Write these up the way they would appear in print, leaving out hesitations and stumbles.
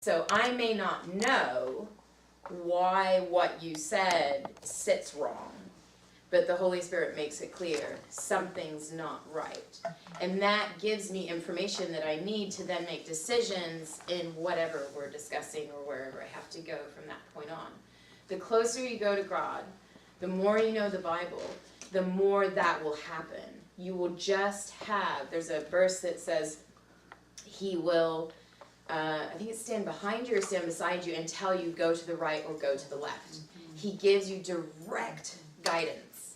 So I may not know why what you said sits wrong, but the Holy Spirit makes it clear something's not right. And that gives me information that I need to then make decisions in whatever we're discussing or wherever I have to go from that point on. The closer you go to God, the more you know the Bible, the more that will happen. You will just have, there's a verse that says, he will, I think it's stand behind you or stand beside you and tell you go to the right or go to the left. He gives you direct guidance.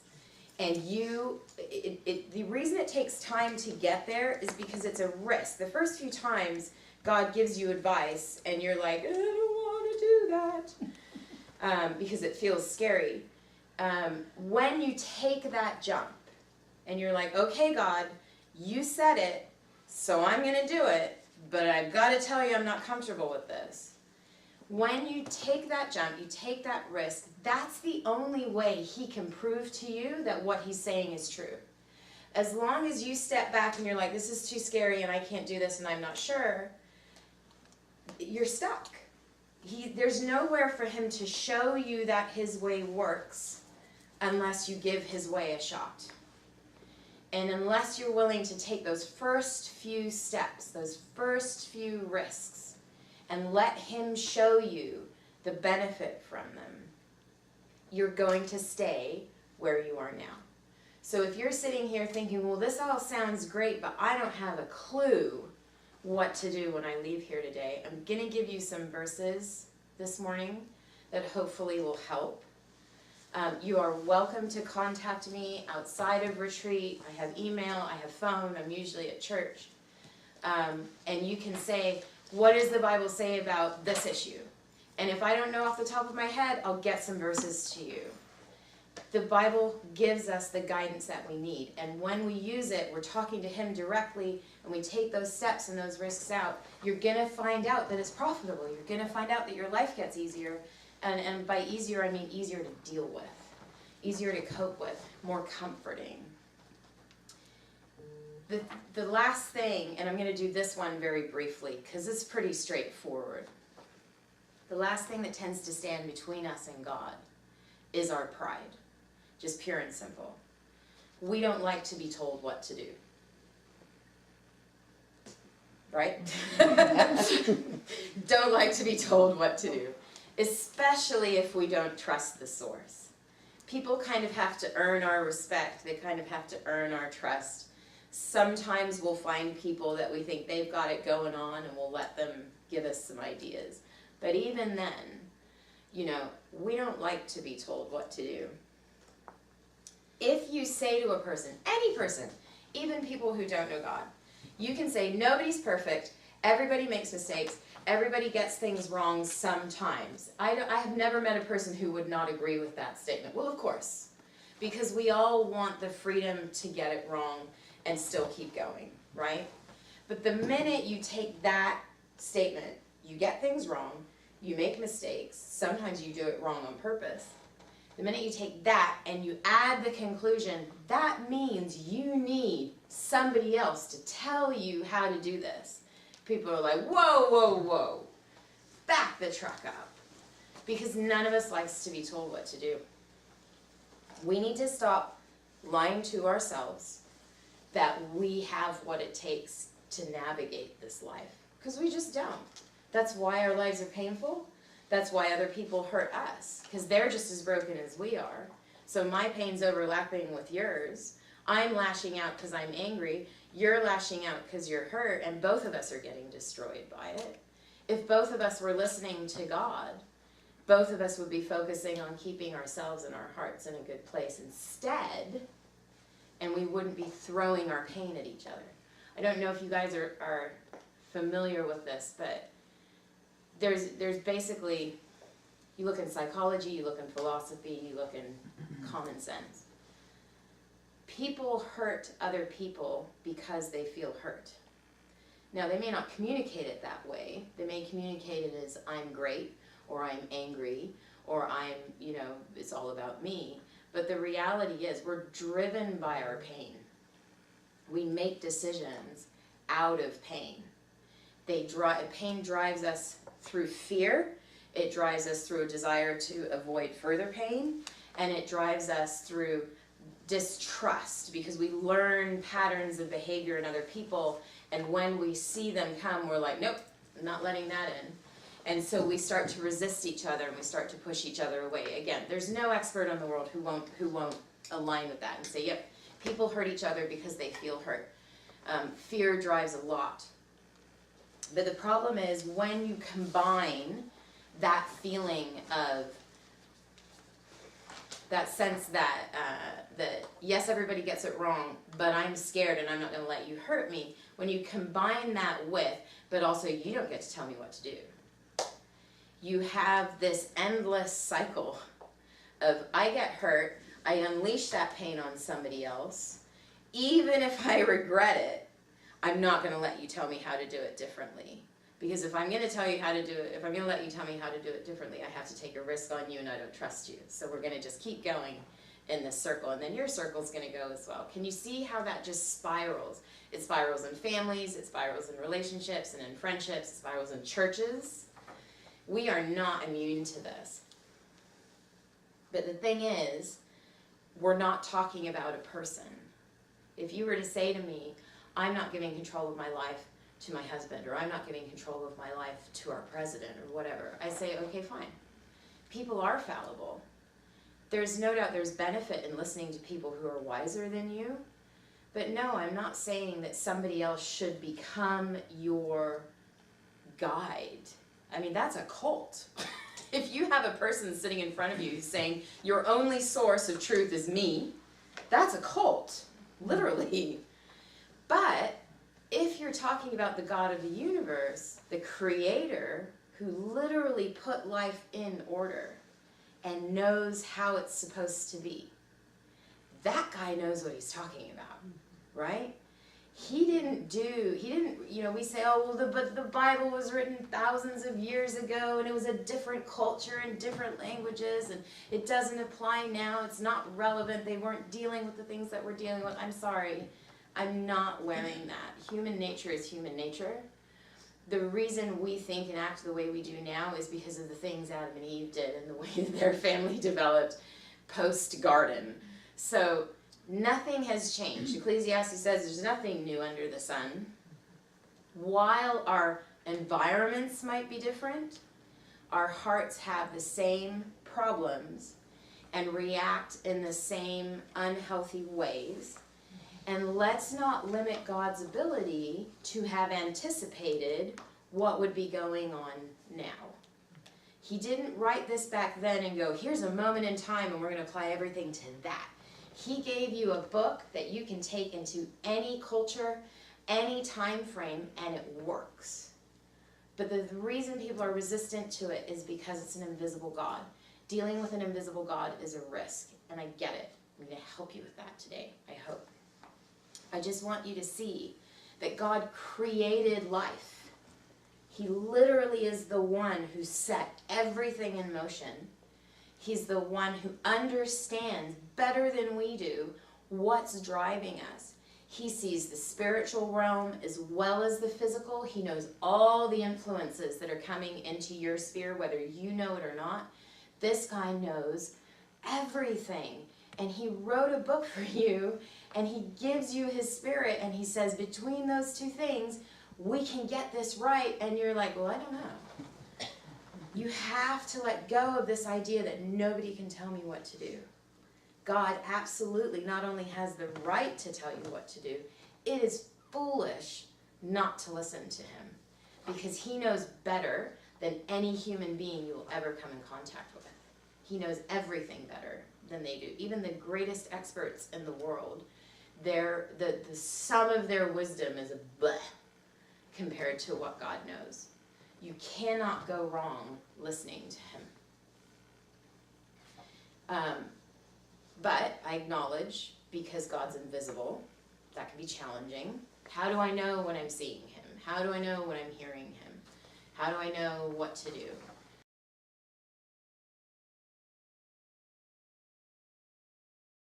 And the reason it takes time to get there is because it's a risk. The first few times God gives you advice and you're like, I don't want to do that, because it feels scary. When you take that jump and you're like, okay, God, you said it, so I'm going to do it, but I've got to tell you I'm not comfortable with this. When you take that jump, you take that risk, that's the only way he can prove to you that what he's saying is true. As long as you step back and you're like, this is too scary and I can't do this and I'm not sure, you're stuck. There's nowhere for him to show you that his way works unless you give his way a shot. And unless you're willing to take those first few steps, those first few risks, and let him show you the benefit from them, you're going to stay where you are now. So if you're sitting here thinking, well, this all sounds great, but I don't have a clue what to do when I leave here today, I'm going to give you some verses this morning that hopefully will help. You are welcome to contact me outside of retreat. I have email, I have phone, I'm usually at church. And you can say, what does the Bible say about this issue? And if I don't know off the top of my head, I'll get some verses to you. The Bible gives us the guidance that we need. And when we use it, we're talking to him directly, and we take those steps and those risks out, you're going to find out that it's profitable. You're going to find out that your life gets easier. And by easier, I mean easier to deal with, easier to cope with, more comforting. The last thing, and I'm going to do this one very briefly because it's pretty straightforward. The last thing that tends to stand between us and God is our pride, just pure and simple. We don't like to be told what to do. Right? Don't like to be told what to do, especially if we don't trust the source. People kind of have to earn our respect. They kind of have to earn our trust. Sometimes we'll find people that we think they've got it going on and we'll let them give us some ideas. But even then, we don't like to be told what to do. If you say to a person, any person, even people who don't know God, you can say, nobody's perfect, everybody makes mistakes, everybody gets things wrong sometimes. I have never met a person who would not agree with that statement. Well, of course, because we all want the freedom to get it wrong and still keep going, right? But the minute you take that statement, you get things wrong, you make mistakes, sometimes you do it wrong on purpose. The minute you take that and you add the conclusion, that means you need somebody else to tell you how to do this. People are like, whoa, whoa, whoa, back the truck up. Because none of us likes to be told what to do. We need to stop lying to ourselves that we have what it takes to navigate this life. Because we just don't. That's why our lives are painful. That's why other people hurt us. Because they're just as broken as we are. So my pain's overlapping with yours. I'm lashing out because I'm angry. You're lashing out because you're hurt. And both of us are getting destroyed by it. If both of us were listening to God, both of us would be focusing on keeping ourselves and our hearts in a good place instead, and we wouldn't be throwing our pain at each other. I don't know if you guys are familiar with this, but there's basically, you look in psychology, you look in philosophy, you look in common sense. People hurt other people because they feel hurt. Now, they may not communicate it that way. They may communicate it as I'm great, or I'm angry, or I'm, it's all about me. But the reality is we're driven by our pain. We make decisions out of pain. Pain drives us through fear, it drives us through a desire to avoid further pain, and it drives us through distrust, because we learn patterns of behavior in other people, and when we see them come, we're like, nope, I'm not letting that in. And so we start to resist each other, and we start to push each other away. Again, there's no expert in the world who won't align with that and say, yep, people hurt each other because they feel hurt. Fear drives a lot. But the problem is when you combine that feeling of, that sense that, that yes, everybody gets it wrong, but I'm scared and I'm not going to let you hurt me. When you combine that with, but also you don't get to tell me what to do. You have this endless cycle of I get hurt, I unleash that pain on somebody else. Even if I regret it, I'm not going to let you tell me how to do it differently. Because if I'm going to tell you how to do it, if I'm going to let you tell me how to do it differently, I have to take a risk on you and I don't trust you. So we're going to just keep going in this circle, and then your circle's going to go as well. Can you see how that just spirals? It spirals in families, it spirals in relationships and in friendships, it spirals in churches. We are not immune to this. But the thing is, we're not talking about a person. If you were to say to me, I'm not giving control of my life to my husband, or I'm not giving control of my life to our president, or whatever, I say, okay, fine. People are fallible. There's no doubt there's benefit in listening to people who are wiser than you, but no, I'm not saying that somebody else should become your guide. I mean, that's a cult. If you have a person sitting in front of you saying, your only source of truth is me, that's a cult, literally. But if you're talking about the God of the universe, the creator who literally put life in order and knows how it's supposed to be, that guy knows what he's talking about, right? He didn't, we say, oh, well, but the Bible was written thousands of years ago, and it was a different culture and different languages, and it doesn't apply now, it's not relevant, they weren't dealing with the things that we're dealing with. I'm sorry, I'm not wearing that. Human nature is human nature. The reason we think and act the way we do now is because of the things Adam and Eve did and the way that their family developed post-garden. So nothing has changed. Ecclesiastes says there's nothing new under the sun. While our environments might be different, our hearts have the same problems and react in the same unhealthy ways. And let's not limit God's ability to have anticipated what would be going on now. He didn't write this back then and go, here's a moment in time and we're going to apply everything to that. He gave you a book that you can take into any culture, any time frame, and it works. But the reason people are resistant to it is because it's an invisible God. Dealing with an invisible God is a risk, and I get it. I'm going to help you with that today, I hope. I just want you to see that God created life. He literally is the one who set everything in motion. He's the one who understands better than we do what's driving us. He sees the spiritual realm as well as the physical. He knows all the influences that are coming into your sphere, whether you know it or not. This guy knows everything. And he wrote a book for you, and he gives you his spirit, and he says, between those two things, we can get this right. And you're like, well, I don't know. You have to let go of this idea that nobody can tell me what to do. God absolutely not only has the right to tell you what to do, it is foolish not to listen to him, because he knows better than any human being you will ever come in contact with. He knows everything better than they do. Even the greatest experts in the world, the sum of their wisdom is a bleh compared to what God knows. You cannot go wrong listening to him. But I acknowledge, because God's invisible, that can be challenging. How do I know when I'm seeing him? How do I know when I'm hearing him? How do I know what to do?